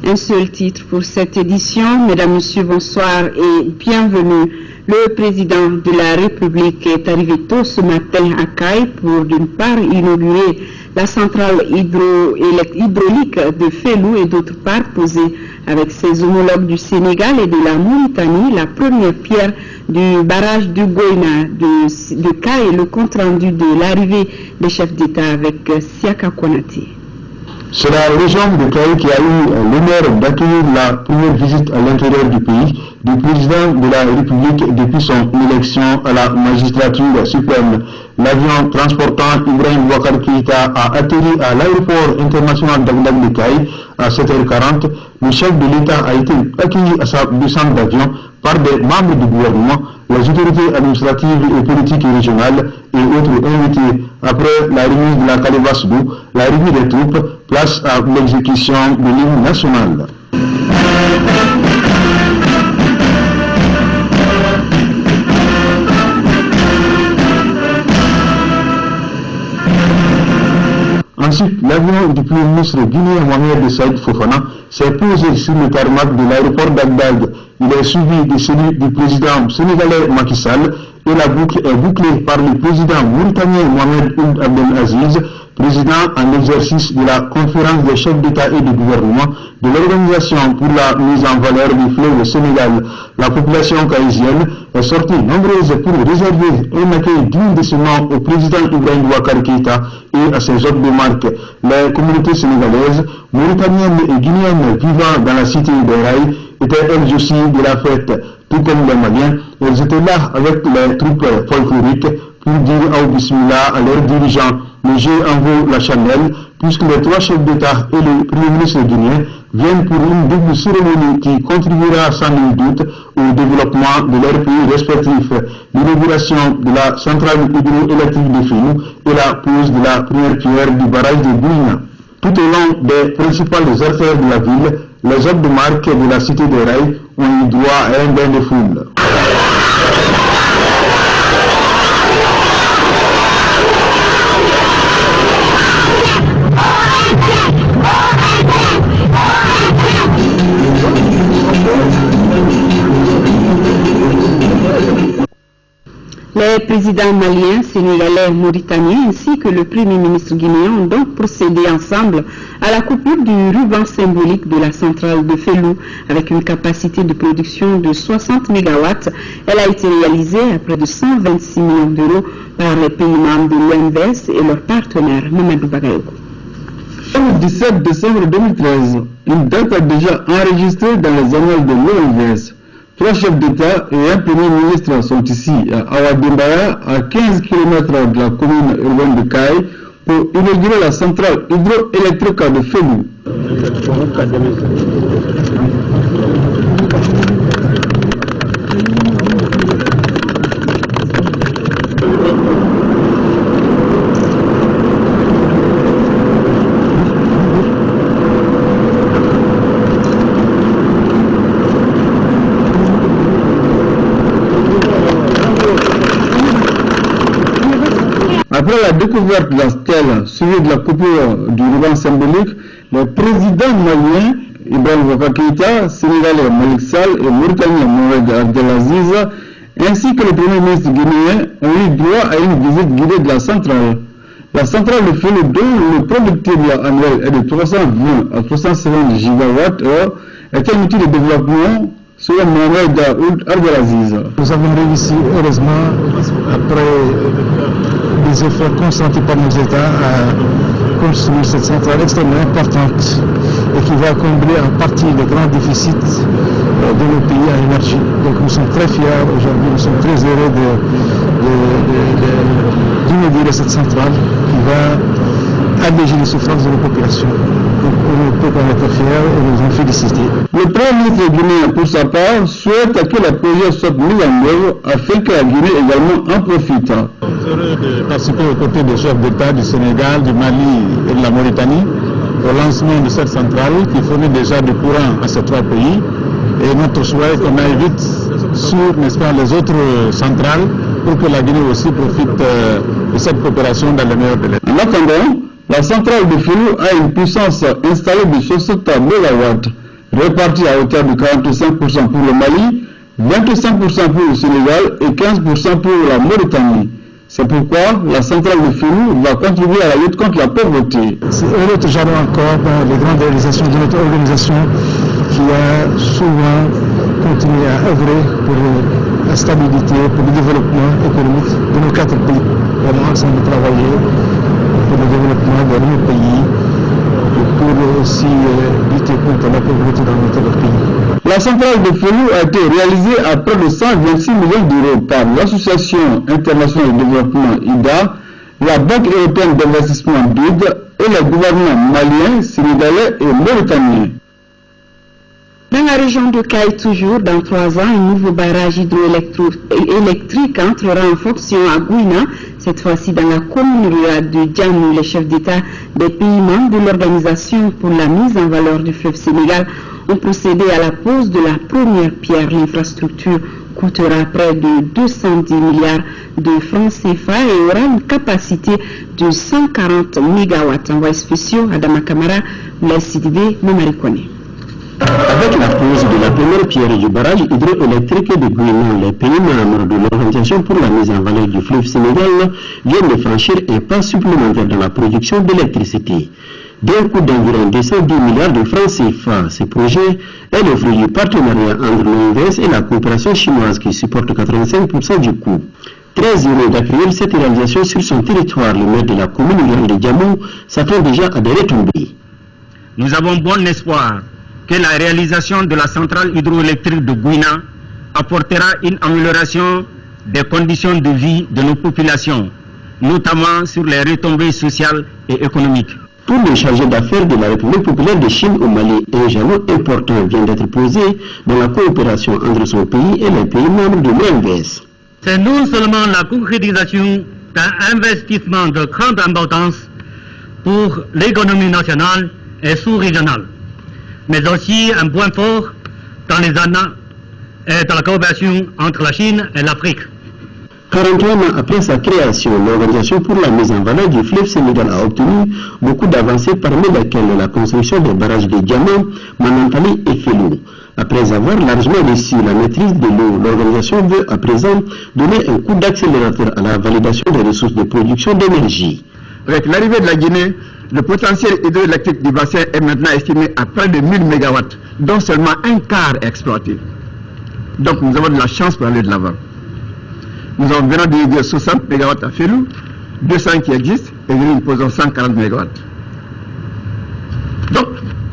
Un seul titre pour cette édition. Mesdames, Messieurs, bonsoir et bienvenue. Le président de la République est arrivé tôt ce matin à Caille pour d'une part inaugurer la centrale hydraulique de Fellou et d'autre part poser avec ses homologues du Sénégal et de la Mauritanie la première pierre du barrage du Goïna de Caille, le compte rendu de l'arrivée des chefs d'État avec Siaka Konaté. C'est la région de Caille qui a eu l'honneur d'accueillir la première visite à l'intérieur du pays du président de la République depuis son élection à la magistrature suprême. L'avion transportant Ibrahim Boubacar Keïta a atterri à l'aéroport international d'Agdag de Caille à 7h40. Le chef de l'État a été accueilli à sa descente d'avion par des membres du gouvernement, les autorités administratives et politiques régionales et autres invités. Après la remise de la calebasse d'eau, l'arrivée des troupes, place à l'exécution de l'hymne national. Ensuite, l'avion du Premier ministre guinéen Mohamed Saïd Fofana s'est posé sur le tarmac de l'aéroport d'Agdag. Il est suivi de celui du président sénégalais Macky Sall et la boucle est bouclée par le président mauritanien Mohamed Ould Abdel Aziz, président en exercice de la conférence des chefs d'État et de gouvernement de l'Organisation pour la mise en valeur du fleuve Sénégal. La population caïsienne est sortie nombreuse pour réserver un accueil digne de ce nom au président Ibrahim Boubacar Keïta et à ses hôtes de marque. Les communautés sénégalaises, mauritaniennes et guinéennes vivant dans la cité des Rails étaient elles aussi de la fête. Tout comme les Maliens, elles étaient là avec les troupes folkloriques pour dire au bismillah à leurs dirigeants. Le jeu en vaut la chandelle puisque les trois chefs d'État et le Premier ministre guinéen viennent pour une double cérémonie qui contribuera sans nul doute au développement de leurs pays respectifs. L'inauguration de la centrale hydroélectrique de Fellou et la pose de la première pierre du barrage de Goïna. Tout au long des principales artères de la ville, les hôtes de marque de la cité des Rails ont eu droit à un bain de foule. Les présidents maliens, sénégalais, mauritaniens ainsi que le Premier ministre guinéen ont donc procédé ensemble à la coupure du ruban symbolique de la centrale de Fellou avec une capacité de production de 60 MW. Elle a été réalisée à près de 126 millions d'euros par les pays membres de l'OMVS et leurs partenaires. Mamadou Bagayoko. Le 17 décembre 2013, une date a déjà enregistré dans les annales de l'OMVS. Trois chefs d'État et un Premier ministre sont ici à Awadembaya, à 15 km de la commune urbaine de Caille, pour inaugurer la centrale hydroélectrique de Fellou. Après la découverte de la stèle suivie de la coupure du ruban symbolique, le président malien Ibrahim Boubacar Keïta, sénégalais Malik Sall et mauritanien Mohamed Abdelaziz, ainsi que le premier ministre guinéen ont eu droit à une visite guidée de la centrale. La centrale de Fellou, dont le productible annuel est de 320 à 350 gigawatts, est un outil de développement selon Mohamed Ould Abdelaziz. Nous avons réussi, heureusement, après des efforts consentis par nos États, à construire cette centrale extrêmement importante et qui va combler en partie les grands déficits de nos pays à énergie. Donc nous sommes très fiers aujourd'hui, nous sommes très heureux d'inaugurer cette centrale qui va alléger les souffrances de nos populations. Donc on ne peut pas être fiers et nous en féliciter. Le Premier ministre guinéen, pour sa part, souhaite que le projet soit mis en œuvre afin que la Guinée également en profite. Nous sommes heureux de participer aux côtés des chefs d'État du Sénégal, du Mali et de la Mauritanie au lancement de cette centrale qui fournit déjà du courant à ces trois pays. Et notre souhait est qu'on aille vite sur, n'est-ce pas, les autres centrales pour que la Guinée aussi profite de cette coopération dans les meilleurs délais. En attendant, la centrale de Fellou a une puissance installée de 60 MW. répartis à hauteur de 45% pour le Mali, 25% pour le Sénégal et 15% pour la Mauritanie. C'est pourquoi la centrale de Félou va contribuer à la lutte contre la pauvreté. C'est un autre jalon encore dans les grandes réalisations de notre organisation qui a souvent continué à œuvrer pour la stabilité, pour le développement économique de nos 4 pays. On a ensemble travaillé pour le développement de nos pays et pour aussi lutter contre la pauvreté dans notre pays. La centrale de Félou a été réalisée à près de 126 millions d'euros par l'Association internationale de développement IDA, la Banque européenne d'investissement BID et les gouvernements maliens, sénégalais et mauritaniens. Dans la région de Caille, toujours, dans 3 ans, un nouveau barrage hydroélectrique entrera en fonction à Gouina, cette fois-ci dans la commune rurale de Djamou. Les chefs d'État des pays membres de l'Organisation pour la mise en valeur du fleuve Sénégal ont procédé à la pose de la première pierre. L'infrastructure coûtera près de 210 milliards de francs CFA et aura une capacité de 140 MW. Envoyé spéciaux, Adama Kamara, Sidibé, Mamarikone. Avec la pose de la première pierre du barrage hydroélectrique de Gouinan, les pays membres de l'Organisation pour la mise en valeur du fleuve Sénégal viennent de franchir un pas supplémentaire dans la production d'électricité. D'un coût d'environ 210 milliards de francs CFA, ce projet est le fruit du partenariat entre l'OMVS et la coopération chinoise qui supporte 85% du coût. Très heureux d'accueillir cette réalisation sur son territoire, le maire de la commune rurale de Djamou s'attend déjà à des retombées. Nous avons bon espoir que la réalisation de la centrale hydroélectrique de Gouina apportera une amélioration des conditions de vie de nos populations, notamment sur les retombées sociales et économiques. Pour le chargé d'affaires de la République populaire de Chine au Mali, un jalon important vient d'être posé dans la coopération entre son pays et les pays membres de l'OMVS. C'est non seulement la concrétisation d'un investissement de grande importance pour l'économie nationale et sous-régionale, mais aussi un point fort dans la coopération entre la Chine et l'Afrique. 41 ans après sa création, l'Organisation pour la mise en valeur du fleuve Sénégal a obtenu beaucoup d'avancées, parmi lesquelles la construction des barrages de Diamant, Manantali et Félou. Après avoir largement reçu la maîtrise de l'eau, l'organisation veut à présent donner un coup d'accélérateur à la validation des ressources de production d'énergie. Avec l'arrivée de la Guinée, le potentiel hydroélectrique du bassin est maintenant estimé à près de 1000 MW, dont seulement un quart est exploité. Donc nous avons de la chance pour aller de l'avant. Nous avons venant de 60 MW à Félou, 200 qui existent, et nous posons 140 MW. Donc,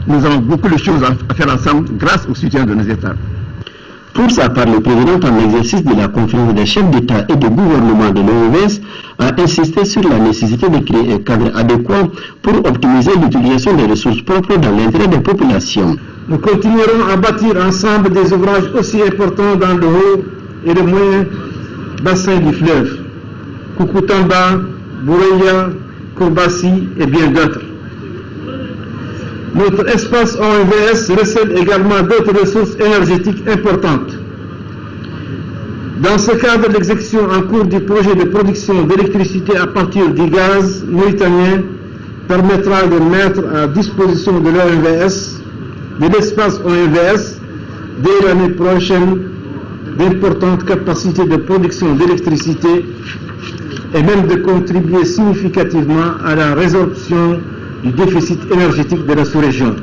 nous avons beaucoup de choses à faire ensemble grâce au soutien de nos États. Pour sa part, le président en exercice de la conférence des chefs d'État et de gouvernement de l'OMVS a insisté sur la nécessité de créer un cadre adéquat pour optimiser l'utilisation des ressources propres dans l'intérêt des populations. Nous continuerons à bâtir ensemble des ouvrages aussi importants dans le haut et le moyen bassin du fleuve, Koukountamba, Boureya, Kourbassi et bien d'autres. Notre espace OMVS recèle également d'autres ressources énergétiques importantes. Dans ce cadre, l'exécution en cours du projet de production d'électricité à partir du gaz mauritanien permettra de mettre à disposition de l'OMVS, de l'espace OMVS, dès l'année prochaine, d'importantes capacités de production d'électricité et même de contribuer significativement à la résorption du déficit énergétique de la sous-région.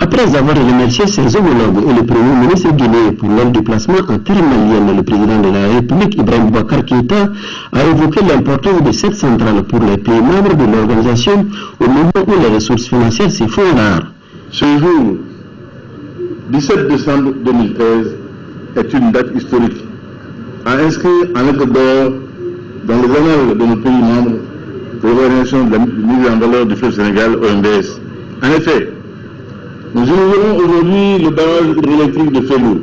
Après avoir remercié ses homologues et le Premier ministre guinéen pour leur déplacement en terre malienne, le président de la République, Ibrahim Boubacar Keïta, a évoqué l'importance de cette centrale pour les pays membres de l'organisation au moment où les ressources financières s'y font rares. Ce jour, 17 décembre 2013, est une date historique à inscrire en lettres d'or dans les annales de nos pays membres de l'organisation de la mise en valeur du fleuve Sénégal, OMVS. En effet, nous inaugurons aujourd'hui le barrage hydroélectrique de Félou.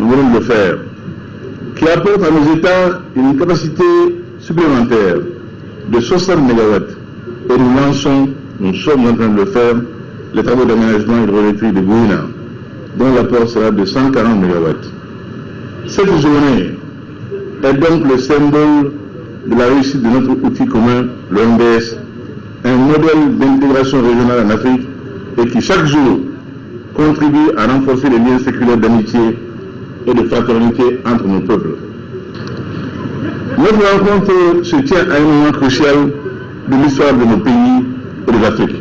Nous voulons le faire, qui apporte à nos États une capacité supplémentaire de 60 MW. Et nous sommes en train de le faire, les travaux d'aménagement hydroélectrique de Gouina, dont l'apport sera de 140 MW. Cette journée est donc le symbole de la réussite de notre outil commun, l'OMVS, un modèle d'intégration régionale en Afrique et qui chaque jour contribue à renforcer les liens séculaires d'amitié et de fraternité entre nos peuples. Notre rencontre se tient à un moment crucial de l'histoire de nos pays et de l'Afrique,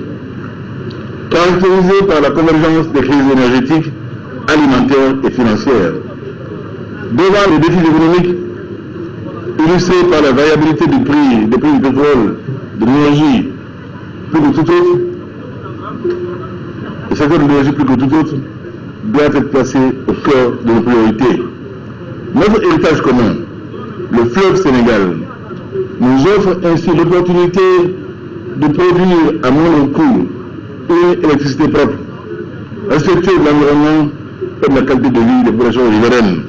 caractérisé par la convergence des crises énergétiques, alimentaires et financières. Devant les défis économiques, illustrés par la variabilité des prix du pétrole, de l'énergie, plus que tout autre, le secteur de l'énergie plus que tout autre doit être placé au cœur de nos priorités. Notre héritage commun, le fleuve Sénégal, nous offre ainsi l'opportunité de produire à moindre coût une électricité propre, respectueuse de l'environnement et de la qualité de vie des populations riveraines.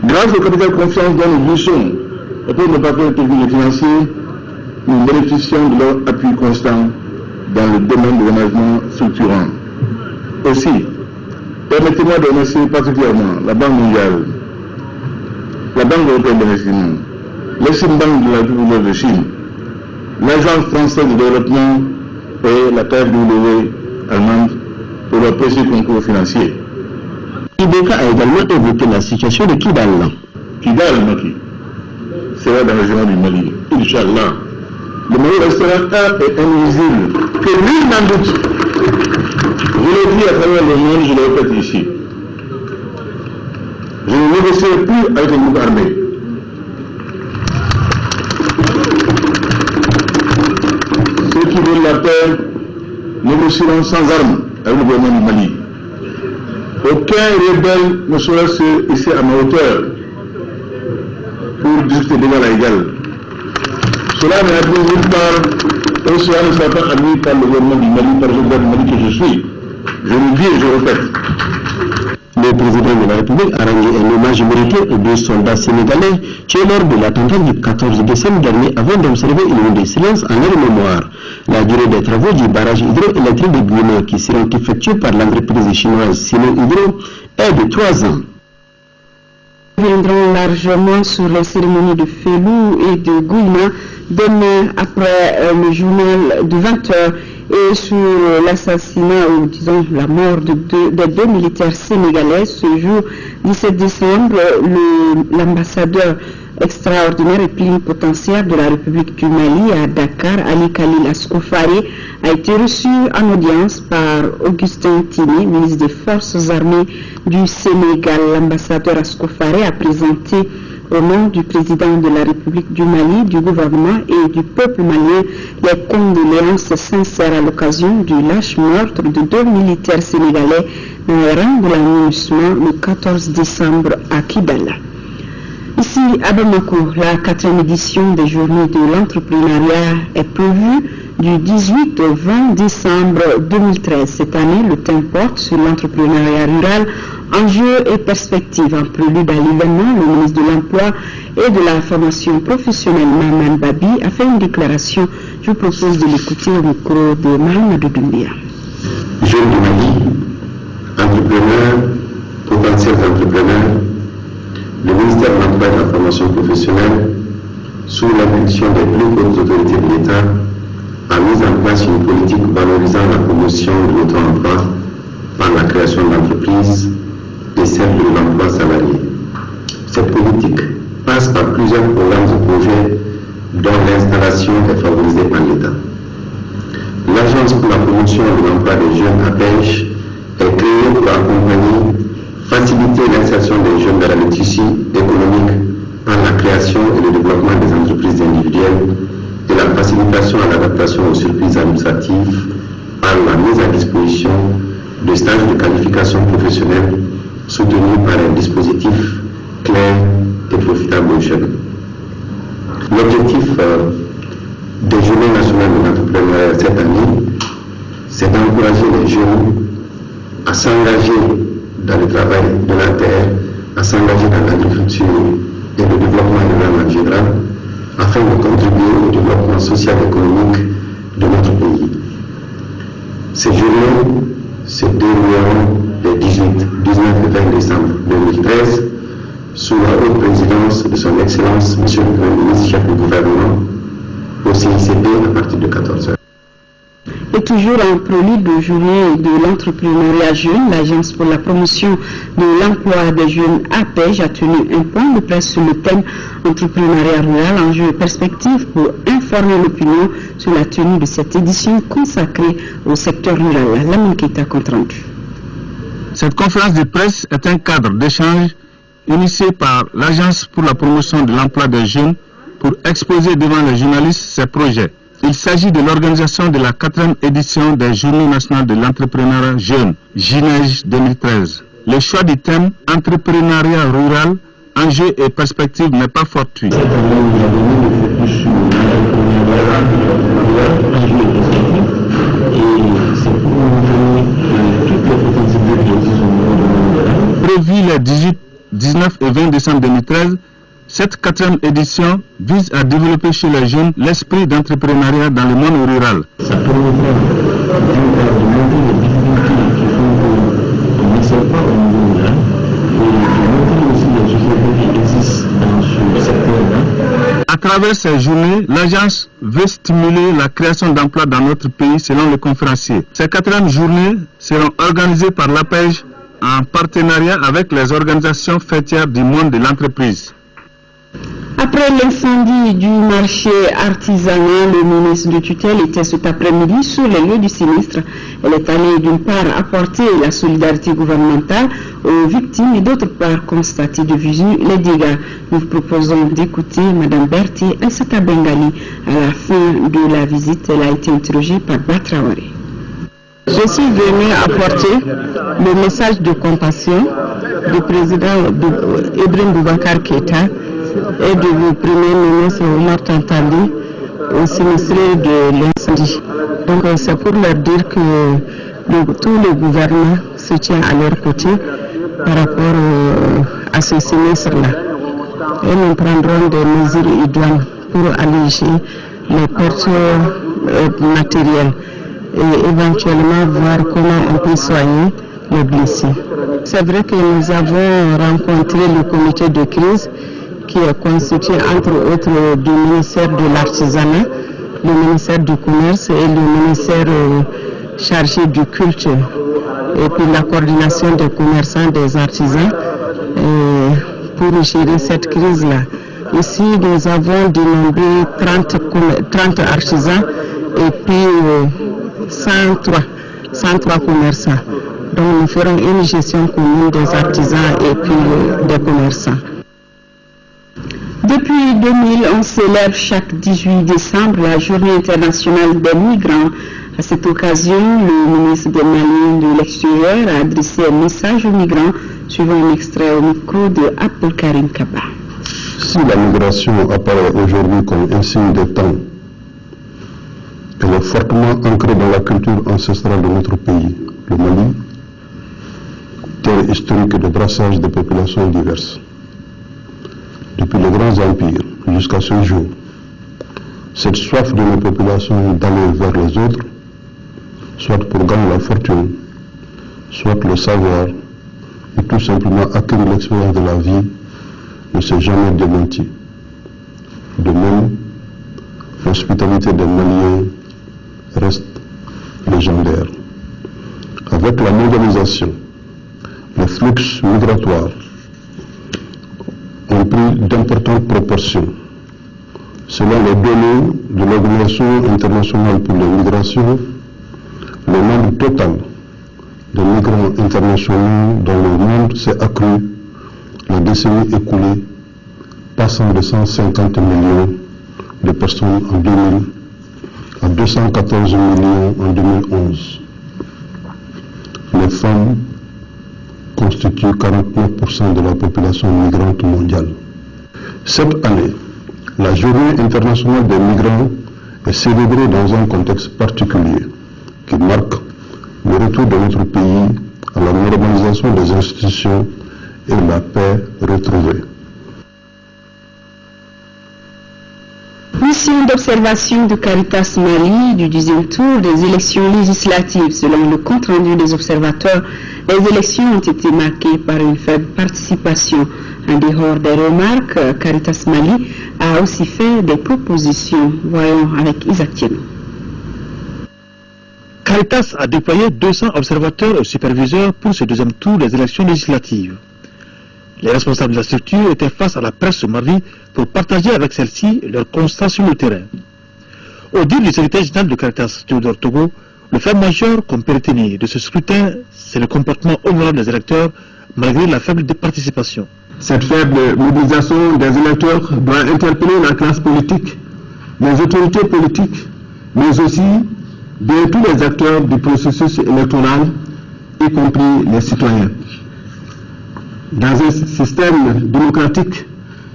Grâce au capital confiance dont nous glissons auprès de nos partenaires techniques et financiers, nous bénéficions de leur appui constant dans le domaine de l'aménagement structurant. Aussi, permettez-moi de remercier particulièrement la Banque mondiale, la Banque européenne d'investissement, l'Exim-Bank de la République de Chine, l'Agence française de développement et la KfW allemande pour leur précieux concours financier. Ibeka a également évoqué la situation de Kidal. Kidal, Maki, sera dans la région du Mali, Inch'Allah. Le Mali restera un et indivisible, que nul n'en doute. Je l'ai dit à travers le monde, je le répète ici. Je ne négocierai plus avec les groupes armés. Ceux qui veulent la paix négocieront sans armes avec le gouvernement du Mali. Aucun rebelle ne saurait se hisser à ma hauteur pour discuter d'égal à égal. Cela n'est admis nulle part et cela ne sera pas admis par le gouvernement du Mali, par le gouvernement du Mali que je suis. Je le dis et je répète. Le président de la République a rendu un hommage mérité aux deux soldats sénégalais tués lors de l'attentat du 14 décembre dernier avant d'observer une minute de silence en leur mémoire. La durée des travaux du barrage hydroélectrique de Gouina qui seront effectués par l'entreprise chinoise Sino Hydro est de 3 ans. Nous reviendrons largement sur les cérémonies de Félou et de Gouina demain après le journal de 20h et sur l'assassinat ou disons la mort des deux militaires sénégalais ce jour 17 décembre. L'ambassadeur extraordinaire et plénipotentiaire de la République du Mali à Dakar, Ali Khalil Askofari, a été reçu en audience par Augustin Tini, ministre des Forces armées du Sénégal. L'ambassadeur Askofari a présenté au nom du président de la République du Mali, du gouvernement et du peuple malien les condoléances sincères à l'occasion du lâche meurtre de deux militaires sénégalais dans les rangs de la MINUSMA le 14 décembre à Kidal. Ici à Bamako, la 4e édition des Journées de l'entrepreneuriat est prévue du 18 au 20 décembre 2013. Cette année, le thème porte sur l'entrepreneuriat rural, enjeux et perspectives. En prélude à l'événement, le ministre de l'Emploi et de la formation professionnelle, Maman Babi, a fait une déclaration. Je vous propose de l'écouter au micro de Mahamadou Doumbia. Jeunes du Mali, entrepreneurs, potentiels entrepreneurs, le ministère de l'Emploi et de la formation professionnelle, sous l'impulsion des plus hautes autorités de l'État, a mis en place une politique valorisant la promotion de l'auto-emploi par la création d'entreprises et celle de l'emploi salarié. Cette politique passe par plusieurs programmes et projets dont l'installation est favorisée par l'État. L'Agence pour la promotion de l'emploi des jeunes APEJ est créée pour accompagner, faciliter l'insertion des jeunes dans le tissu économique par la création et le développement des entreprises individuelles et la facilitation à l'adaptation aux surprises administratives par la mise à disposition de stages de qualification professionnelle soutenus par un dispositif clair et profitable aux jeunes. L'objectif des Journées nationales de l'entrepreneuriat cette année, c'est d'encourager les jeunes à s'engager dans le travail de la terre, à s'engager dans l'agriculture et le développement rural en général, afin de contribuer au développement social et économique de notre pays. Ces journées se dérouleront les 18, 19 et 20 décembre 2013 sous la haute présidence de son Excellence, M. le Premier ministre, chef du gouvernement, au CICP à partir de 14h. Et toujours en prélude de journée de l'entrepreneuriat jeune, l'Agence pour la promotion de l'emploi des jeunes APEJ a tenu un point de presse sur le thème entrepreneuriat rural, enjeux et perspectives pour informer l'opinion sur la tenue de cette édition consacrée au secteur rural. La Monketa compte rendu. Cette conférence de presse est un cadre d'échange initié par l'Agence pour la promotion de l'emploi des jeunes pour exposer devant les journalistes ses projets. Il s'agit de l'organisation de la 4e édition des Journées nationales de l'entrepreneuriat jeune, JNEJ 2013. Le choix du thème entrepreneuriat rural, enjeux et perspectives n'est pas fortuit. Prévu les 18, 19 et 20 décembre 2013, cette 4e édition vise à développer chez les jeunes l'esprit d'entrepreneuriat dans le monde rural. Ça permettra de montrer les difficultés qui font qu'on n'excelle pas au niveau rural et de montrer aussi les sociétés qui existent dans ce secteur-là. À travers ces journées, l'agence veut stimuler la création d'emplois dans notre pays selon le conférencier. Ces 4e journées seront organisées par l'APEJ en partenariat avec les organisations fêtières du monde de l'entreprise. Après l'incendie du marché artisanal, le ministre de tutelle était cet après-midi sur les lieux du sinistre. Elle est allée d'une part apporter la solidarité gouvernementale aux victimes et d'autre part constater de visu les dégâts. Nous proposons d'écouter Mme Berti Elsata Bengali. À la fin de la visite, elle a été interrogée par Batraoré. Je suis venue apporter le message de compassion du président Ibrahim Boubacar Keïta et du Premier ministre Omar Tantali au sinistré de l'incendie. Donc c'est pour leur dire que tout le gouvernement se tient à leur côté par rapport à ce sinistre-là. Et nous prendrons des mesures idoines pour alléger les pertes matérielles et éventuellement voir comment on peut soigner les blessés. C'est vrai que nous avons rencontré le comité de crise qui est constitué entre autres du ministère de l'Artisanat, le ministère du Commerce et le ministère chargé du culte, et puis la coordination des commerçants, des artisans, pour gérer cette crise-là. Ici, nous avons dénombré 30 artisans et puis 103 commerçants. Donc nous ferons une gestion commune des artisans et puis des commerçants. Depuis 2000, on célèbre chaque 18 décembre la Journée internationale des migrants. À cette occasion, le ministre des Maliens de l'extérieur a adressé un message aux migrants, suivant un extrait au micro de Abdel Karim Kaba. Si la migration apparaît aujourd'hui comme un signe des temps, elle est fortement ancrée dans la culture ancestrale de notre pays, le Mali, terre historique de brassage de populations diverses. Depuis les grands empires jusqu'à ce jour, cette soif de nos populations d'aller vers les autres, soit pour gagner la fortune, soit le savoir, ou tout simplement acquérir l'expérience de la vie, ne s'est jamais démenti. De même, l'hospitalité des Maliens reste légendaire. Avec la mondialisation, les flux migratoires ont pris d'importantes proportions. Selon les données de l'Organisation internationale pour les migrations, le nombre total de migrants internationaux dans le monde s'est accru la décennie écoulée, passant de 150 millions de personnes en 2000 à 214 millions en 2011. Les femmes constituent 49% de la population migrante mondiale. Cette année, la Journée internationale des migrants est célébrée dans un contexte particulier qui marque le retour de notre pays à la normalisation des institutions et la paix retrouvée. Mission d'observation de Caritas Mali du 10e tour des élections législatives. Selon le compte-rendu des observateurs, les élections ont été marquées par une faible participation. En dehors des remarques, Caritas Mali a aussi fait des propositions. Voyons avec Isaac Tienou. Caritas a déployé 200 observateurs et superviseurs pour ce deuxième tour des élections législatives. Les responsables de la structure étaient face à la presse ce mardi pour partager avec celle-ci leurs constats sur le terrain. Au dire du secrétaire général de Caritas, Théodore Togo, le fait majeur qu'on peut retenir de ce scrutin, c'est le comportement honorable des électeurs malgré la faible participation. Cette faible mobilisation des électeurs doit interpeller la classe politique, les autorités politiques, mais aussi de tous les acteurs du processus électoral, y compris les citoyens. Dans un système démocratique,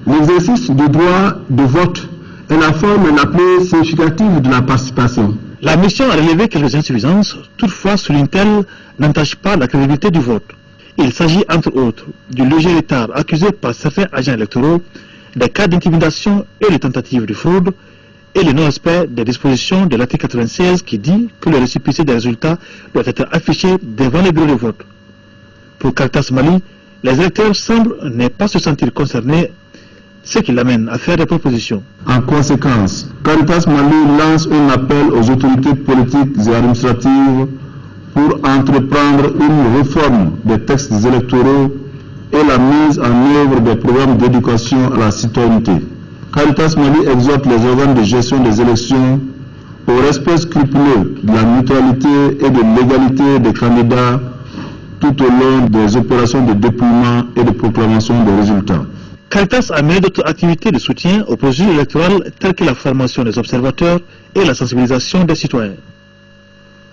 l'exercice du droit de vote est la forme la plus significative de la participation. La mission a relevé quelques insuffisances, toutefois souligne-t-elle, n'entache pas la crédibilité du vote. Il s'agit entre autres du léger retard accusé par certains agents électoraux, des cas d'intimidation et les tentatives de fraude, et le non-respect des dispositions de l'article 96 qui dit que le récépissé des résultats doit être affiché devant les bureaux de vote. Pour Caritas Mali, les électeurs semblent ne pas se sentir concernés, ce qui l'amène à faire des propositions. En conséquence, Caritas Mali lance un appel aux autorités politiques et administratives pour entreprendre une réforme des textes électoraux et la mise en œuvre des programmes d'éducation à la citoyenneté. Caritas Mali exhorte les organes de gestion des élections au respect scrupuleux de la neutralité et de l'égalité des candidats tout au long des opérations de dépouillement et de proclamation des résultats. Caritas a mené d'autres activités de soutien au processus électoral telles que la formation des observateurs et la sensibilisation des citoyens.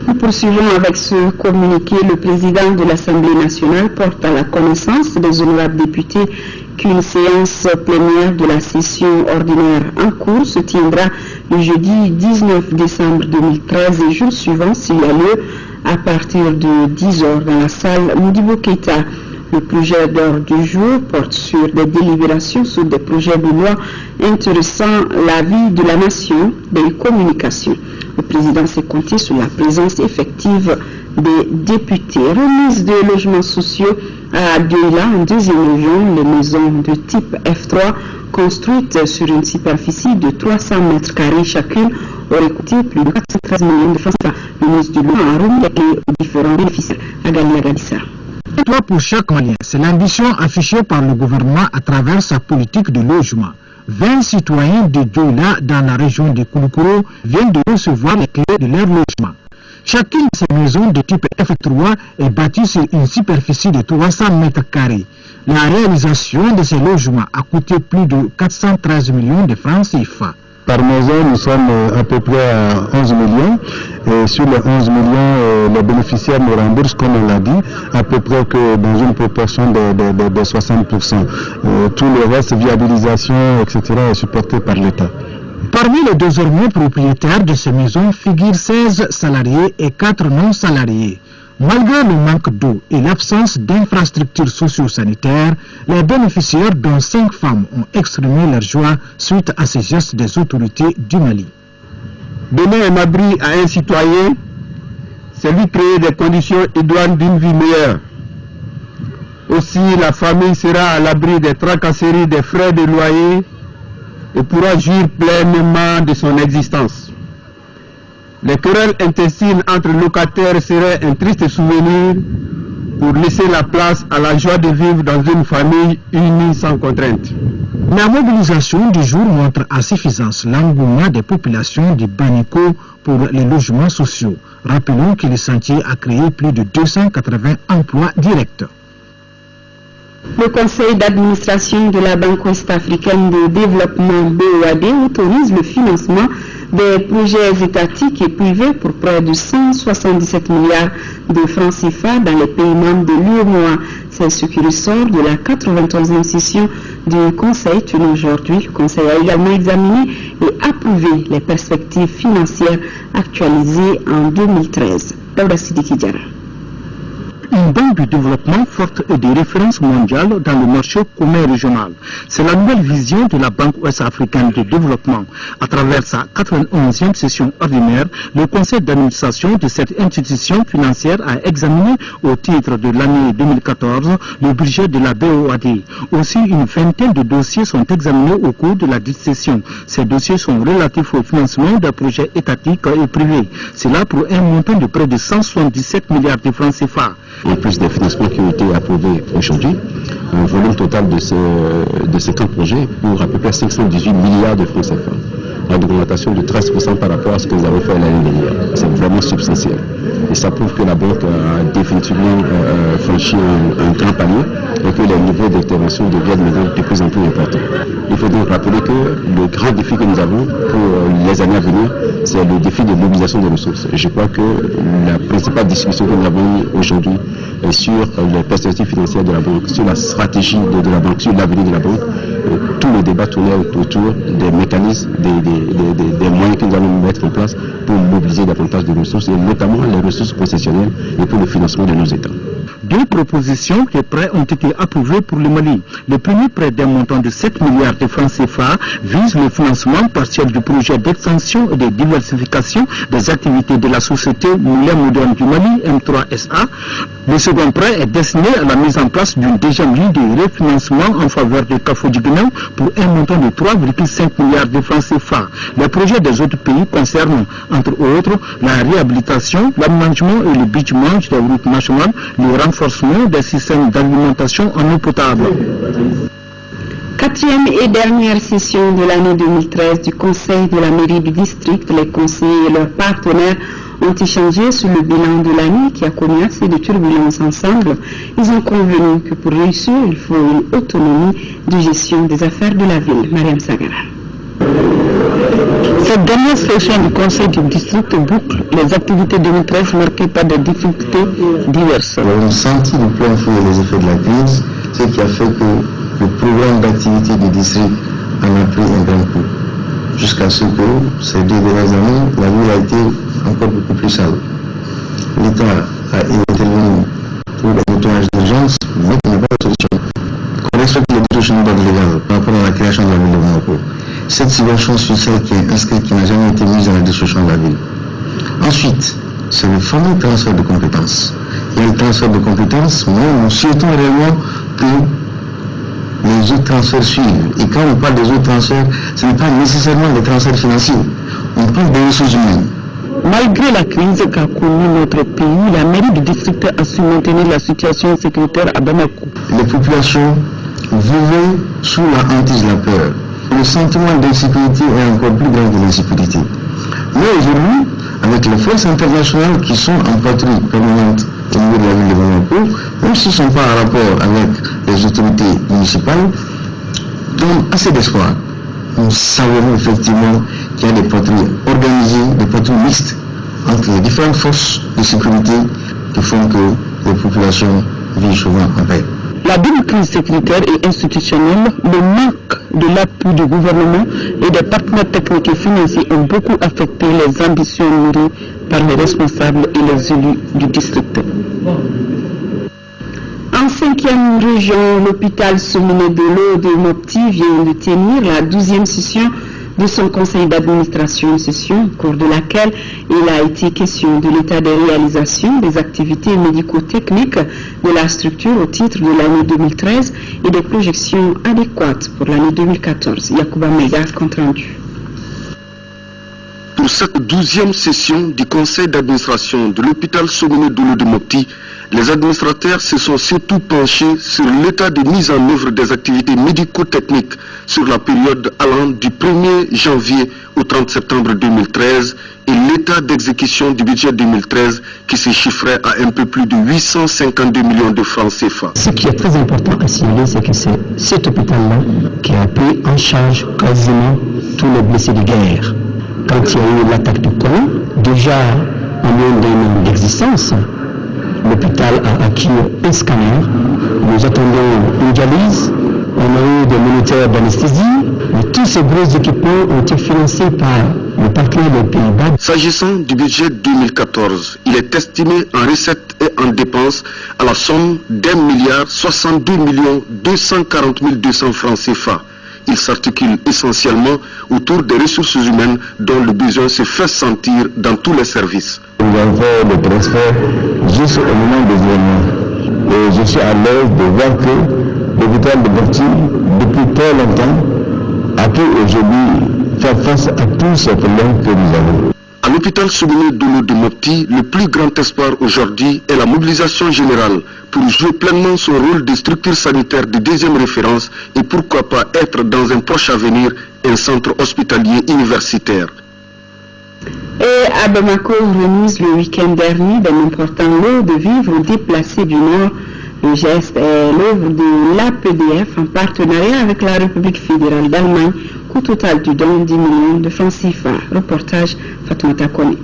Nous poursuivons avec ce communiqué. Le président de l'Assemblée nationale porte à la connaissance des honorables députés qu'une séance plénière de la session ordinaire en cours se tiendra le jeudi 19 décembre 2013 et jour suivant s'il y a lieu à partir de 10h dans la salle Modibo Keïta. Le projet d'ordre du jour porte sur des délibérations sur des projets de loi intéressant la vie de la nation des communications. Le président s'est compté sur la présence effective des députés. Remise de logements sociaux à Douala, en deuxième région, les maisons de type F3 construites sur une superficie de 300 mètres carrés chacune auraient coûté plus de 413 millions de francs. Le ministre du Loi a remis aux différents bénéficiaires. Agali Agadissa. Pour chaque Malien, c'est l'ambition affichée par le gouvernement à travers sa politique de logement. 20 citoyens de Douala dans la région de Kouloukouro viennent de recevoir les clés de leur logement. Chacune de ces maisons de type F3 est bâtie sur une superficie de 300 mètres carrés. La réalisation de ces logements a coûté plus de 413 millions de francs CFA. Par maison, nous sommes à peu près à 11 millions. Et sur les 11 millions, les bénéficiaires nous remboursent, comme on l'a dit, à peu près que dans une proportion de 60%. Tout le reste, viabilisation, etc., est supporté par l'État. Parmi les désormais propriétaires de ces maisons figurent 16 salariés et 4 non-salariés. Malgré le manque d'eau et l'absence d'infrastructures socio-sanitaires, les bénéficiaires, dont 5 femmes, ont exprimé leur joie suite à ces gestes des autorités du Mali. Donner un abri à un citoyen, c'est lui créer des conditions idoines d'une vie meilleure. Aussi, la famille sera à l'abri des tracasseries, des frais de loyer et pourra jouir pleinement de son existence. Les querelles intestines entre locataires seraient un triste souvenir pour laisser la place à la joie de vivre dans une famille unie sans contrainte. La mobilisation du jour montre à suffisance l'engouement des populations du Baniko pour les logements sociaux. Rappelons que le chantier a créé plus de 280 emplois directs. Le conseil d'administration de la Banque ouest-africaine de développement BOAD autorise le financement des projets étatiques et privés pour près de 177 milliards de francs CFA dans les pays membres de l'UEMOA. C'est ce qui ressort de la 91e session du Conseil tenue aujourd'hui. Le Conseil a également examiné et approuvé les perspectives financières actualisées en 2013. Daouda Sidiki Diarra. une banque de développement forte et des références mondiales dans le marché commun régional. C'est la nouvelle vision de la Banque ouest-africaine de développement. À travers sa 91e session ordinaire, le conseil d'administration de cette institution financière a examiné au titre de l'année 2014 le budget de la BOAD. Aussi, une vingtaine de dossiers sont examinés au cours de la dite session. Ces dossiers sont relatifs au financement des projets étatiques et privés. C'est là pour un montant de près de 177 milliards de francs CFA. En plus des financements qui ont été approuvés aujourd'hui, un volume total de ces 4 projets pour à peu près 518 milliards de francs CFA. Une augmentation de 13% par rapport à ce que nous avons fait l'année dernière. C'est vraiment substantiel. Et ça prouve que la banque a définitivement franchi un grand palier et que les niveaux d'intervention deviennent maintenant de plus en plus importants. Il faut donc rappeler que le grand défi que nous avons pour les années à venir, c'est le défi de mobilisation des ressources. Et je crois que la principale discussion que nous avons aujourd'hui est sur les perspectives financières de la banque, sur la stratégie de la banque, sur l'avenir de la banque. Tout le débat tournait autour des mécanismes, des moyens que nous allons mettre en place pour mobiliser davantage de ressources, et notamment les ressources concessionnelles et pour le financement de nos États. 2 propositions de prêts ont été approuvées pour le Mali. Le premier prêt d'un montant de 7 milliards de francs CFA vise le financement partiel du projet d'extension et de diversification des activités de la société Moulin Moderne du Mali, M3SA. Le second prêt est destiné à la mise en place d'une deuxième ligne de refinancement en faveur de Kafou-Diguinan pour un montant de 3,5 milliards de francs CFA. Les projets des autres pays concernent, entre autres, la réhabilitation, l'aménagement et le bitumage des routes nationales, le renforcement des systèmes d'alimentation en eau potable. 4e et dernière session de l'année 2013 du Conseil de la mairie du district. Les conseillers et leurs partenaires ont échangé sur le bilan de l'année qui a connu assez de turbulences ensemble. Ils ont convenu que pour réussir, il faut une autonomie de gestion des affaires de la ville. Mariam Sagara. Cette dernière session du Conseil du district boucle les activités 2013 marquées par des difficultés diverses. Nous avons senti de plein fouet les effets de la crise, ce qui a fait que le programme d'activité du district en a pris un grand coup. Jusqu'à ce que, ces 2 dernières années, la ville a été encore beaucoup plus sale. L'État a intervenu pour le nettoyage d'urgence, mais il n'y a pas de solution. Qu'on respecte les dispositions d'ordre légal par rapport à la création de la ville de Monaco. Cette subvention sur celle qui est inscrite, qui n'a jamais été mise dans la discussion de la ville. Ensuite, c'est le fameux transfert de compétences. Il y a le transfert de compétences, mais nous souhaitons réellement que les autres transferts suivent. Et quand on parle des autres transferts, ce n'est pas nécessairement des transferts financiers. On parle des ressources humaines. Malgré la crise qu'a connue notre pays, la mairie du district a su maintenir la situation sécuritaire à Bamako. Les populations vivaient sous la hantise de la peur. Le sentiment d'insécurité est encore plus grand que l'insécurité. Mais aujourd'hui, avec les forces internationales qui sont en patrouille permanente au niveau de la ville de Bamako, même s'ils ne sont pas en rapport avec les autorités municipales, donnent assez d'espoir. Nous savons effectivement qu'il y a des patrouilles organisées, des patrouilles mixtes entre les différentes forces de sécurité qui font que les populations vivent souvent en paix. La double crise sécuritaire et institutionnelle, le manque de l'appui du gouvernement et des partenaires techniques et financiers ont beaucoup affecté les ambitions nourries par les responsables et les élus du district. En 5e région, l'hôpital Soumine Dolo de Mopti vient de tenir la 12e session de son conseil d'administration, session au cours de laquelle il a été question de l'état des réalisations des activités médico-techniques de la structure au titre de l'année 2013 et des projections adéquates pour l'année 2014. Yacouba Mega, compte rendu. Pour cette 12e session du conseil d'administration de l'hôpital Soumine Dolo de Mopti, les administrateurs se sont surtout penchés sur l'état de mise en œuvre des activités médico-techniques sur la période allant du 1er janvier au 30 septembre 2013 et l'état d'exécution du budget 2013 qui se chiffrait à un peu plus de 852 millions de francs CFA. Ce qui est très important à signaler, c'est que c'est cet hôpital-là qui a pris en charge quasiment tous les blessés de guerre. Quand il y a eu l'attaque de Kona, déjà en moins d'un an d'existence, l'hôpital a acquis un scanner, nous attendons une dialyse, on a eu des moniteurs d'anesthésie, mais tous ces gros équipements ont été financés par Le partenaire des Pays-Bas. S'agissant du budget 2014, il est estimé en recettes et en dépenses à la somme d'1,62,240,200 francs CFA. Il s'articule essentiellement autour des ressources humaines dont le besoin se fait sentir dans tous les services. Nous avons fait des transferts juste au moment des événements. Et je suis à l'aise de voir que l'hôpital de Mopti, depuis très longtemps, a pu aujourd'hui faire face à tous ces problèmes que nous avons. À l'hôpital Souminé Doulou de Mopti, le plus grand espoir aujourd'hui est la mobilisation générale pour jouer pleinement son rôle de structure sanitaire de deuxième référence et pourquoi pas être dans un proche avenir un centre hospitalier universitaire. Et à Bamako, remise le week-end dernier d'un important lot de vivres déplacés du Nord. Le geste est l'œuvre de l'APDF en partenariat avec la République fédérale d'Allemagne, coût total du don 10 millions de francs CFA. Reportage Fatoumata Kone.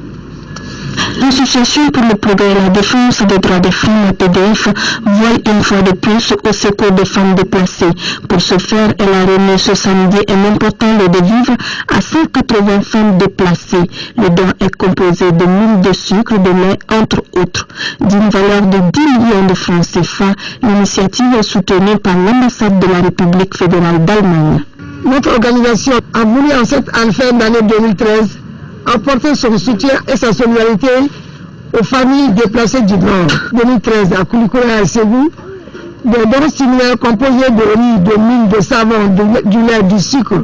L'Association pour le progrès et la défense des droits des femmes, APDF, vole une fois de plus au secours des femmes déplacées. Pour ce faire, elle a remis ce samedi un important lot de vivres à 180 femmes déplacées. Le don est composé de 1000 de sucre, de lait, entre autres. D'une valeur de 10 millions de francs CFA, l'initiative est soutenue par l'ambassade de la République fédérale d'Allemagne. Notre organisation a voulu en cette fin d'année 2013 apporter son soutien et sa solidarité aux familles déplacées du Nord. 2013 à Koulikoro et à Ségou, des dons similaires composés de riz, de mil, de savon, du lait, du sucre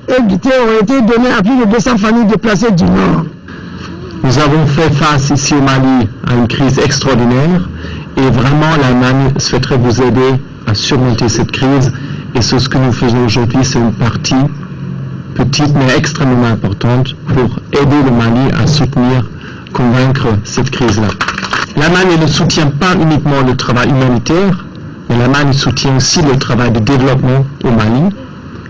et du thé ont été donnés à plus de 200 familles déplacées du Nord. Nous avons fait face ici au Mali à une crise extraordinaire et vraiment l'Allemagne souhaiterait vous aider à surmonter cette crise et ce que nous faisons aujourd'hui, c'est une partie petite mais extrêmement importante pour aider le Mali à soutenir, convaincre cette crise-là. L'Allemagne ne soutient pas uniquement le travail humanitaire, mais l'Allemagne soutient aussi le travail de développement au Mali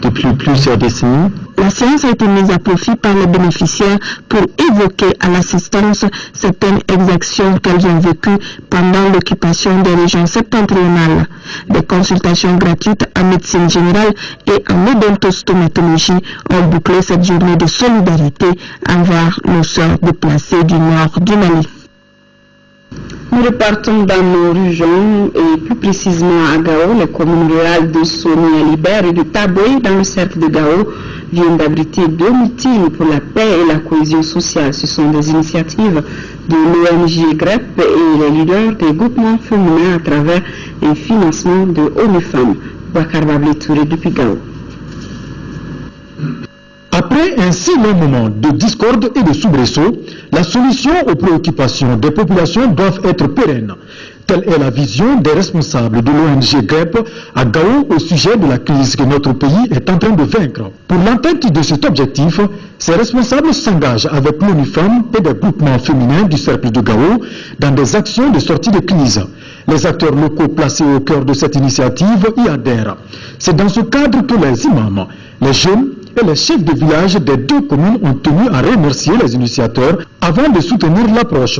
depuis plusieurs décennies. La séance a été mise à profit par les bénéficiaires pour évoquer à l'assistance certaines exactions qu'elles ont vécues pendant l'occupation des régions septentrionales. Des consultations gratuites en médecine générale et en odontostomatologie ont bouclé cette journée de solidarité envers nos sœurs déplacées du nord du Mali. Nous repartons dans nos régions et plus précisément à Gao. Les communes rurales de Soni à Libère et de Taboy dans le cercle de Gao viennent d'abriter 2 meetings pour la paix et la cohésion sociale. Ce sont des initiatives de l'ONG GREP et les leaders des groupements féminins à travers un financement de ONU Femmes. Bakar Bablé Touré depuis Gao. Après un si long moment de discorde et de soubresaut, la solution aux préoccupations des populations doit être pérenne. Telle est la vision des responsables de l'ONG GREP à Gao au sujet de la crise que notre pays est en train de vaincre. Pour l'atteinte de cet objectif, ces responsables s'engagent avec l'ONU Femmes et des groupements féminins du cercle de Gao dans des actions de sortie de crise. Les acteurs locaux placés au cœur de cette initiative y adhèrent. C'est dans ce cadre que les imams, les jeunes et les chefs de village des 2 communes ont tenu à remercier les initiateurs avant de soutenir l'approche.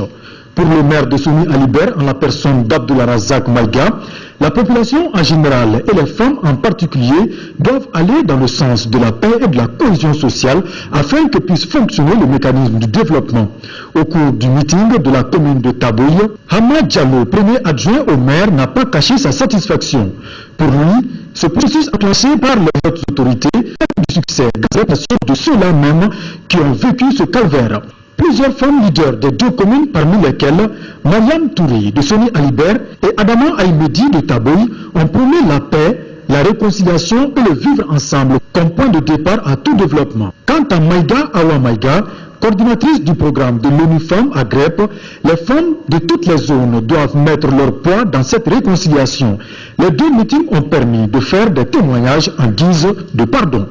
Pour le maire de Soni Alibert, en la personne d'Abdullah Razak Maïga, la population en général et les femmes en particulier doivent aller dans le sens de la paix et de la cohésion sociale afin que puisse fonctionner le mécanisme du développement. Au cours du meeting de la commune de Taboy, Hamad Diallo, premier adjoint au maire, n'a pas caché sa satisfaction. Pour lui, ce processus enclenché par les autres autorités est du succès de ceux-là même qui ont vécu ce calvaire. Plusieurs femmes leaders des 2 communes, parmi lesquelles Mariam Touré de Soni Alibert et Adama Aïmedi de Taboy, ont promis la paix, la réconciliation et le vivre ensemble comme point de départ à tout développement. Quant à Maïga Awa Maïga, coordinatrice du programme de l'ONU Femmes à GREP, les femmes de toutes les zones doivent mettre leur poids dans cette réconciliation. Les 2 meetings ont permis de faire des témoignages en guise de pardon.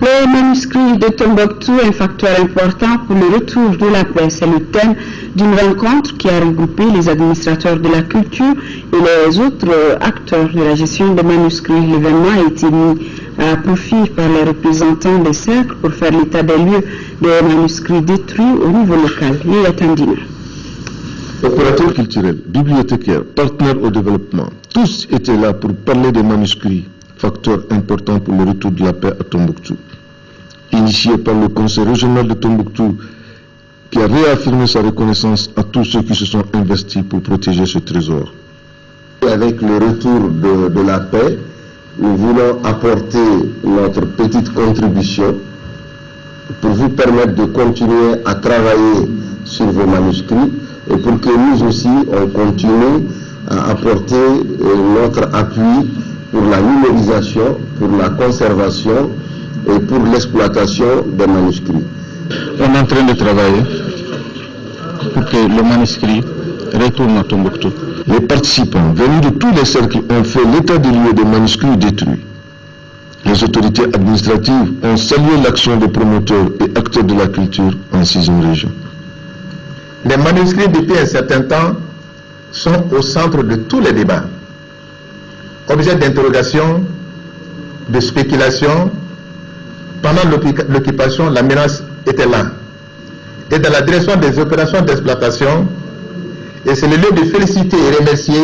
Le manuscrit de Tombouctou est un facteur important pour le retour de la paix. C'est le thème d'une rencontre qui a regroupé les administrateurs de la culture et les autres acteurs de la gestion des manuscrits. L'événement a été mis à profit par les représentants des cercles pour faire l'état des lieux des manuscrits détruits au niveau local. Il est Andina. Opérateurs culturels, bibliothécaires, partenaires au développement, tous étaient là pour parler des manuscrits, facteur important pour le retour de la paix à Tombouctou. initié par le Conseil régional de Tombouctou, qui a réaffirmé sa reconnaissance à tous ceux qui se sont investis pour protéger ce trésor. Avec le retour de la paix, nous voulons apporter notre petite contribution pour vous permettre de continuer à travailler sur vos manuscrits et pour que nous aussi, on continue à apporter notre appui pour la numérisation, pour la conservation et pour l'exploitation des manuscrits. On est en train de travailler pour que le manuscrit retourne à Tombouctou. Les participants venus de tous les cercles ont fait l'état des lieux des manuscrits détruits. Les autorités administratives ont salué l'action des promoteurs et acteurs de la culture en 6e région. Les manuscrits depuis un certain temps sont au centre de tous les débats. Objet d'interrogation, de spéculation. Pendant l'occupation, la menace était là. Et dans la direction des opérations d'exploitation, et c'est le lieu de féliciter et remercier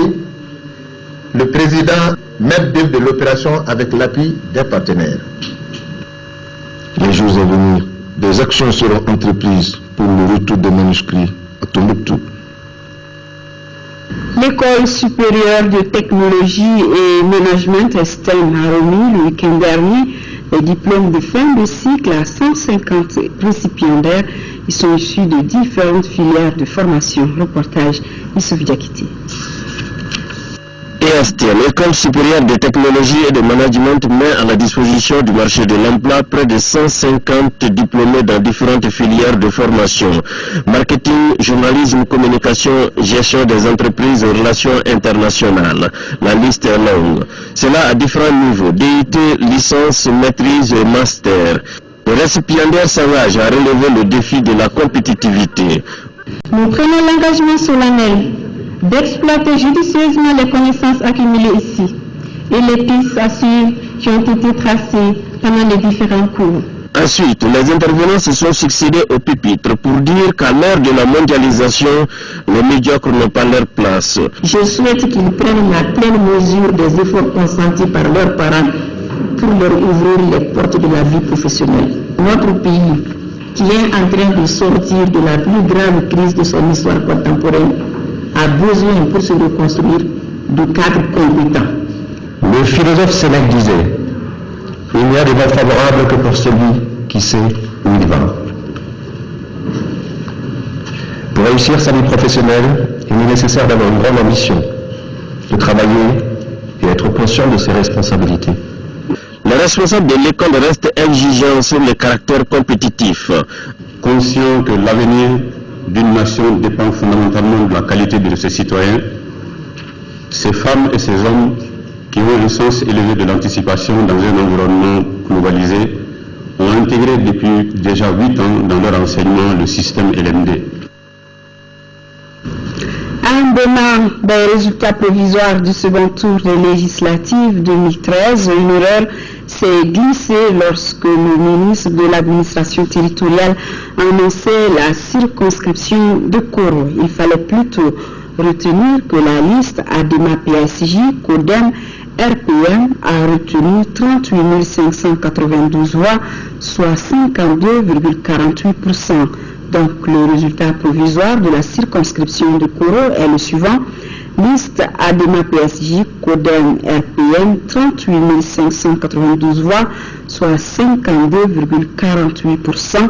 le président maître d'œuvre de l'opération avec l'appui des partenaires. Les jours à venir, des actions seront entreprises pour le retour des manuscrits à Tombouctou. L'école supérieure de technologie et management STEM a remis le week-end dernier les diplômes de fin de cycle à 150 récipiendaires. Ils sont issus de différentes filières de formation. Reportage Youssouf Diakité. EST, l'École supérieure de technologie et de management, met à la disposition du marché de l'emploi près de 150 diplômés dans différentes filières de formation. Marketing, journalisme, communication, gestion des entreprises et relations internationales. La liste est longue. Cela à différents niveaux, DUT, licence, maîtrise et master. Le récipiendaire s'engage à relever le défi de la compétitivité. Nous prenons l'engagement solennel d'exploiter judicieusement les connaissances accumulées ici et les pistes à suivre qui ont été tracées pendant les différents cours. Ensuite, les intervenants se sont succédés au pupitre pour dire qu'à l'ère de la mondialisation, les médiocres n'ont pas leur place. Je souhaite qu'ils prennent la pleine mesure des efforts consentis par leurs parents pour leur ouvrir les portes de la vie professionnelle. Notre pays, qui est en train de sortir de la plus grave crise de son histoire contemporaine, a besoin pour se reconstruire de cadres compétents. Le philosophe Sénèque disait: il n'y a de vent favorable que pour celui qui sait où il va. Pour réussir sa vie professionnelle, il est nécessaire d'avoir une grande ambition, de travailler et être conscient de ses responsabilités. Les responsables de l'école restent exigeants sur le caractère compétitif. Conscients que l'avenir d'une nation dépend fondamentalement de la qualité de ses citoyens, ces femmes et ces hommes qui ont un sens élevé de l'anticipation dans un environnement globalisé ont intégré depuis déjà 8 ans dans leur enseignement le système LMD. Un bilan des résultats provisoires du second tour des législatives 2013, une erreur s'est glissée lorsque le ministre de l'administration territoriale annonçait la circonscription de Koro. Il fallait plutôt retenir que la liste ADEMA PSJ, CODEM, RPM a retenu 38 592 voix, soit 52,48%. Donc le résultat provisoire de la circonscription de Koro est le suivant. Liste ADEMA PSJ, CODEM, RPM, 38 592 voix, soit 52,48%.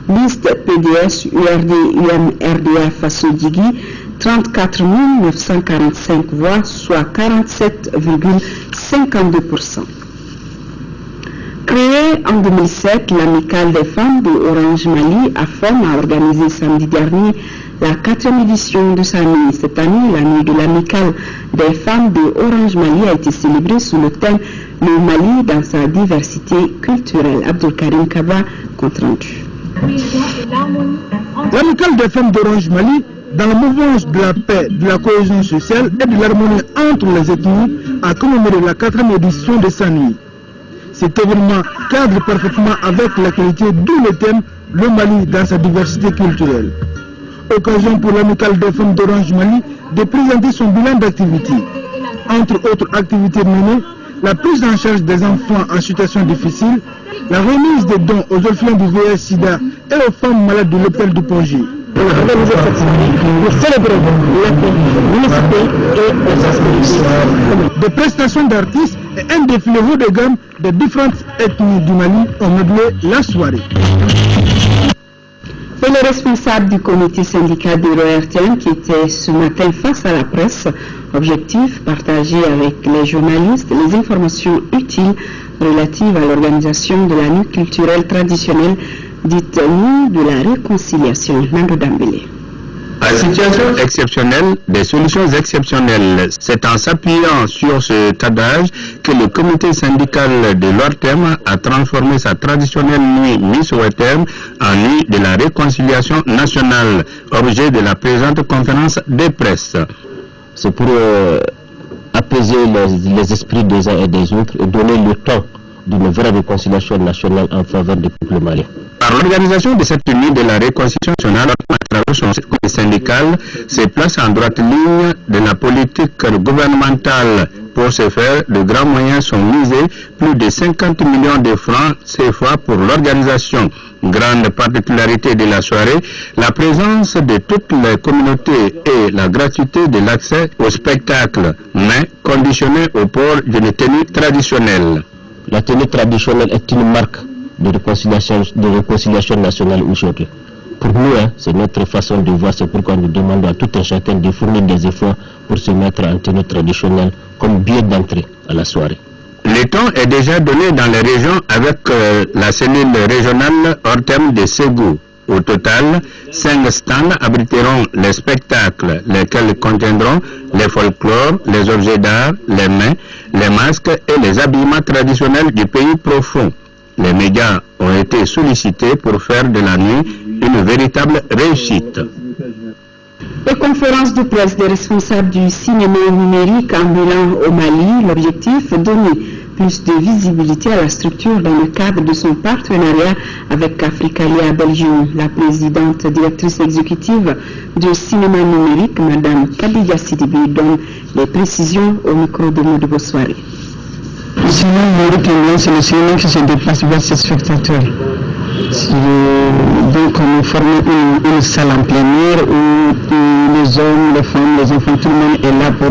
Liste PDS, URD, UM, RDA, Faso-Digui, 34 945 voix, soit 47,52%. Créée en 2007, l'Amicale des femmes de Orange Mali, AFOM, a organisé samedi dernier la 4e édition de sa nuit. Cette année, la nuit de l'Amicale des femmes de Orange Mali a été célébrée sous le thème « Le Mali dans sa diversité culturelle ». Abdul Karim Kaba, compte rendu. L'Amicale des femmes d'Orange Mali, dans la mouvance de la paix, de la cohésion sociale et de l'harmonie entre les ethnies, a commémoré la 4e édition de sa nuit. Cet événement cadre parfaitement avec l'actualité, d'où le thème « Le Mali dans sa diversité culturelle ». Occasion pour l'Amicale des femmes d'Orange Mali de présenter son bilan d'activité. Entre autres activités menées, la prise en charge des enfants en situation difficile, la remise des dons aux orphelins du VIH-Sida et aux femmes malades de l'hôpital de Pongé. On a organisé cette soirée pour célébrer la paix, l'unicité et la transparence. Des prestations d'artistes et un défilé haut de gamme des différentes ethnies du Mali ont meublé la soirée. Et le responsable du comité syndical de l'ORTM qui était ce matin face à la presse, objectif partager avec les journalistes les informations utiles relatives à l'organisation de la nuit culturelle traditionnelle dite nuit de la réconciliation. Nando Dambélé. À situation exceptionnelle, des solutions exceptionnelles. C'est en s'appuyant sur cet adage que le comité syndical de l'ORTM a transformé sa traditionnelle nuit Miss ORTM en nuit de la réconciliation nationale, objet de la présente conférence de presse. C'est pour apaiser les esprits des uns et des autres et donner le temps d'une vraie réconciliation nationale en faveur du peuple malien. Par l'organisation de cette nuit de la réconciliation nationale, à travers son comité syndical, se place en droite ligne de la politique gouvernementale. Pour ce faire, de grands moyens sont misés, plus de 50 millions de francs CFA pour l'organisation. Grande particularité de la soirée, la présence de toutes les communautés et la gratuité de l'accès au spectacle, mais conditionné au port d'une tenue traditionnelle. La tenue traditionnelle est une marque de réconciliation nationale aujourd'hui. Pour nous, c'est notre façon de voir, c'est pourquoi nous demandons à tout un chacun de fournir des efforts pour se mettre en tenue traditionnelle comme billet d'entrée à la soirée. Le temps est déjà donné dans les régions avec la cellule régionale ORTM de Ségou. Au total, 5 stands abriteront les spectacles, lesquels contiendront les folklores, les objets d'art, les mains, les masques et les habillements traditionnels du pays profond. Les médias ont été sollicités pour faire de la nuit une véritable réussite. Et conférence de presse des responsables du cinéma numérique ambulant au Mali, l'objectif donner plus de visibilité à la structure dans le cadre de son partenariat avec Africalia Belgium. La présidente directrice exécutive du cinéma numérique, Madame Kadija Sidibi, donne les précisions au micro de Modou Bossoari. Le cinéma numérique, c'est le cinéma qui se déplace vers ses spectateurs. Donc on forme une salle en plein air où les hommes, les femmes, les enfants, tout le monde est là pour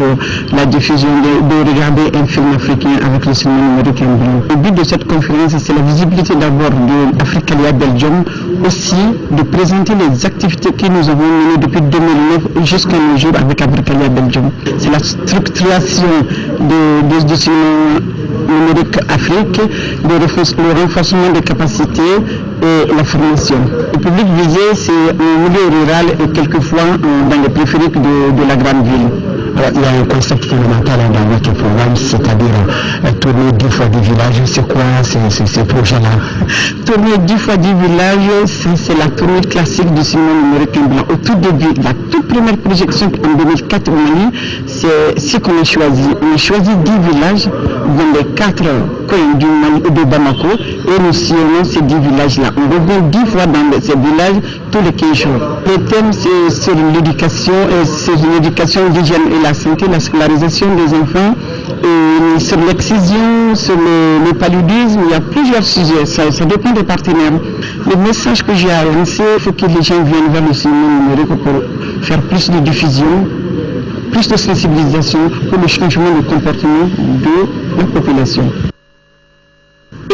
la diffusion de regarder un film africain avec le cinéma numérique en blanc. Le but de cette conférence, c'est la visibilité d'abord de Africalia Belgium, aussi de présenter les activités que nous avons menées depuis 2009 jusqu'à nos jours avec Africalia Belgium. C'est la structuration du cinéma numérique Afrique, le renforcement des capacités et la formation. Le public visé, c'est un milieu rural et quelquefois dans les périphériques de la grande ville. Alors, il y a un concept fondamental dans notre programme, c'est-à-dire tourner 10 fois 10 villages. C'est quoi ces projets-là? Tourner 10 fois 10 villages, c'est la tournée classique du cinéma numérique en blanc. Au tout début, la toute première projection en 2004 au Mali, c'est ce qu'on a choisi. On a choisi 10 villages dans les 4 coins du Mali de Bamako et nous sillonnons ces 10 villages-là. On revient 10 fois dans ces villages tous les 15 jours. Le thème, c'est sur l'éducation, c'est l'éducation d'hygiène et la santé, la scolarisation des enfants, et sur l'excision, sur le paludisme, il y a plusieurs sujets, ça dépend des partenaires. Le message que j'ai à lancer, il faut que les gens viennent vers le cinéma numérique pour faire plus de diffusion, plus de sensibilisation pour le changement de comportement de la population.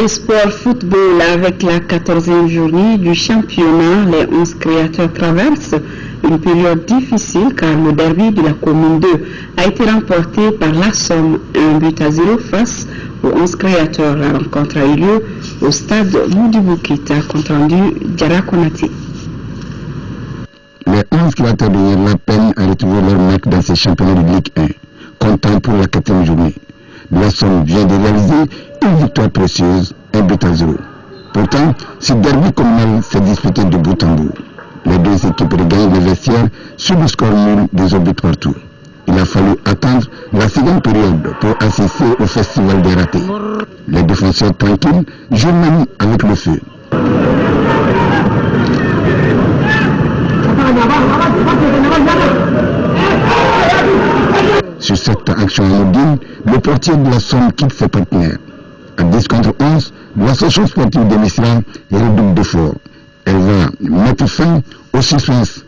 Et sport football avec la 14e journée du championnat, les 11 créateurs traversent une période difficile car le derby de la commune 2 a été remporté par la Somme 1-0 face aux 11 créateurs. La rencontre a eu lieu au stade Modibo Keïta, compte rendu Diarra Konaté. Les 11 créateurs de Yerla peinent à retrouver leur mec dans ces championnats de Ligue 1, comptant pour la 4e journée. La Somme vient de réaliser une victoire précieuse, 1-0. Pourtant, ce derby communal s'est disputé de bout en bout. Les deux équipes regagnent les vestiaires sur le score nul des buts partout. Il a fallu attendre la seconde période pour assister au festival des ratés. Les défenseurs tranquilles jouent même avec le feu. Sur cette action anodine, le portier de la Somme quitte ses partenaires. À 10 contre 11, L'association sportive des Missirah redouble d'efforts. Elle va mettre fin au suspense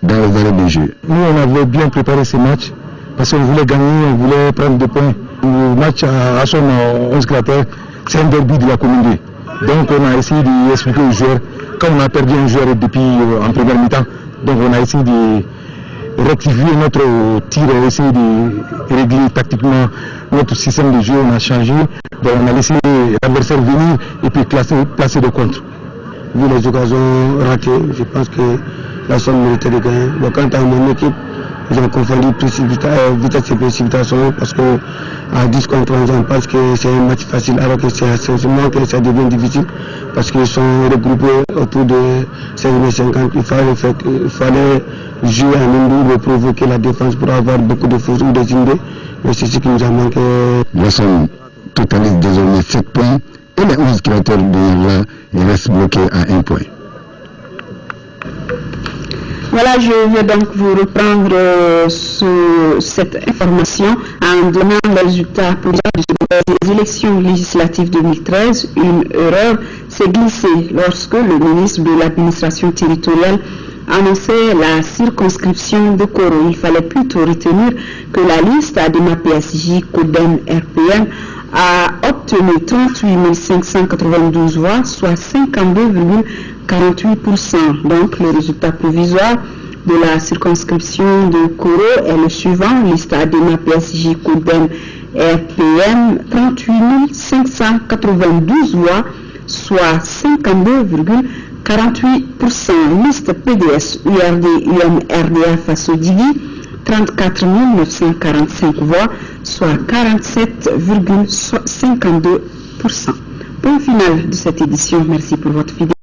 dans les arrêts de jeu. Nous, on avait bien préparé ces matchs parce qu'on voulait gagner, on voulait prendre des points. Le match à son 11 cratères, c'est un derby de la commune. Donc on a essayé d'expliquer aux joueurs, quand on a perdu un joueur depuis en première mi-temps, donc on a essayé de rectifier notre tir, essayer de régler tactiquement notre système de jeu, on a changé, donc on a laissé l'adversaire venir et puis placer de contre. Vu les occasions ratées, je pense que la somme méritait de gagner. Donc quant à mon équipe, ils ont confondu vitesse et précipitation parce qu'à 10 contre 11, on pense que c'est un match facile alors que c'est seulement que ça devient difficile parce qu'ils sont regroupés autour de 16,50 m. Il fallait jouer en une double, provoquer la défense pour avoir beaucoup de force ou des idées. Mais c'est ce qui nous a manqué. La somme totalise désormais 7 points et les 11 créateurs de Yerla restent bloqués à 1 point. Voilà, je vais donc vous reprendre cette information en donnant les résultats des élections législatives 2013. Une erreur s'est glissée lorsque le ministre de l'administration territoriale annonçait la circonscription de Koro. Il fallait plutôt retenir que la liste Adema PSJ Codem RPM a obtenu 38 592 voix, soit 52,48%. Donc le résultat provisoire de la circonscription de Koro est le suivant. Liste Adema PSJ Codem RPM, 38 592 voix, soit 52,48%. Liste PDS URD UMRDF Assodigi, 34 945 voix, soit 47,52%. Point final de cette édition. Merci pour votre fidélité.